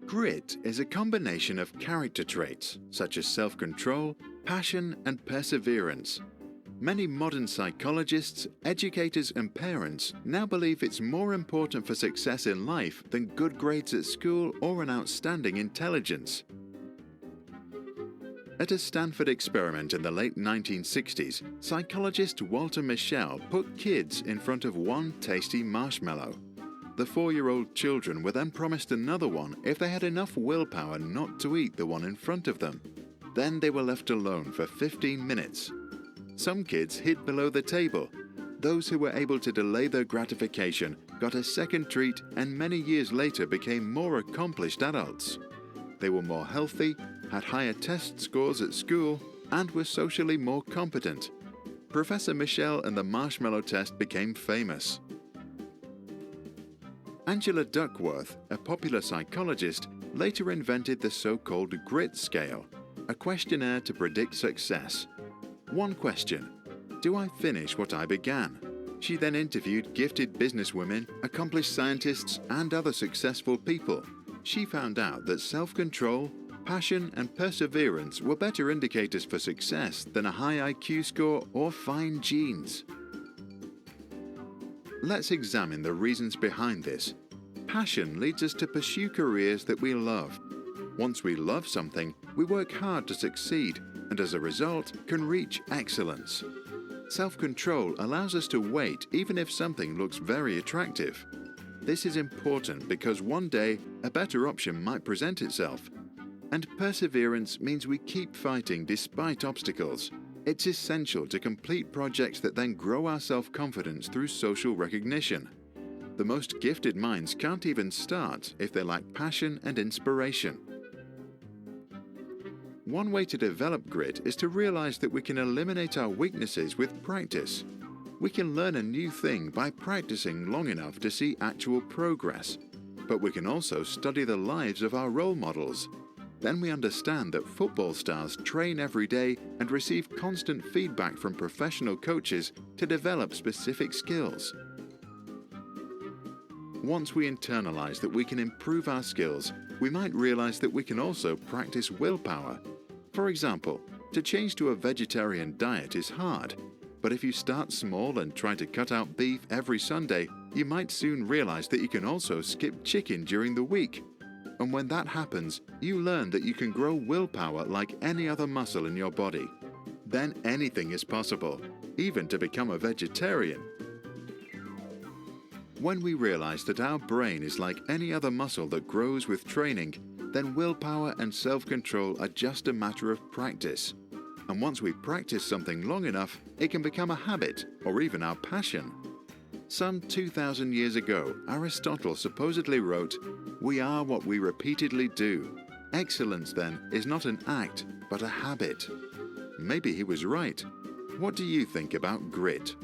Grit is a combination of character traits such as self-control, passion, and perseverance. Many modern psychologists, educators, and parents now believe it's more important for success in life than good grades at school or an outstanding intelligence. At a Stanford experiment in the late 1960s, psychologist Walter Mischel put kids in front of one tasty marshmallow. The 4-year-old children were then promised another one if they had enough willpower not to eat the one in front of them. Then they were left alone for 15 minutes. Some kids hid below the table. Those who were able to delay their gratification got a second treat and many years later became more accomplished adults. They were more healthy, had higher test scores at school, and were socially more competent. Professor Mischel and the marshmallow test became famous. Angela Duckworth, a popular psychologist, later invented the so-called grit scale, a questionnaire to predict success. One question: do I finish what I began? She then interviewed gifted businesswomen, accomplished scientists, and other successful people. She found out that self-control, passion, and perseverance were better indicators for success than a high IQ score or fine genes. Let's examine the reasons behind this. Passion leads us to pursue careers that we love. Once we love something, we work hard to succeed, and as a result, can reach excellence. Self-control allows us to wait even if something looks very attractive. This is important because one day a better option might present itself. And perseverance means we keep fighting despite obstacles. It's essential to complete projects that then grow our self-confidence through social recognition. The most gifted minds can't even start if they lack passion and inspiration. One way to develop grit is to realize that we can eliminate our weaknesses with practice. We can learn a new thing by practicing long enough to see actual progress. But we can also study the lives of our role models. Then we understand that football stars train every day and receive constant feedback from professional coaches to develop specific skills. Once we internalize that we can improve our skills, we might realize that we can also practice willpower. For example, to change to a vegetarian diet is hard, but if you start small and try to cut out beef every Sunday, you might soon realize that you can also skip chicken during the week. And when that happens, you learn that you can grow willpower like any other muscle in your body. Then anything is possible, even to become a vegetarian. When we realize that our brain is like any other muscle that grows with training, then willpower and self-control are just a matter of practice. And once we practice something long enough, it can become a habit or even our passion. Some 2,000 years ago, Aristotle supposedly wrote, "We are what we repeatedly do." Excellence, then, is not an act, but a habit. Maybe he was right. What do you think about grit?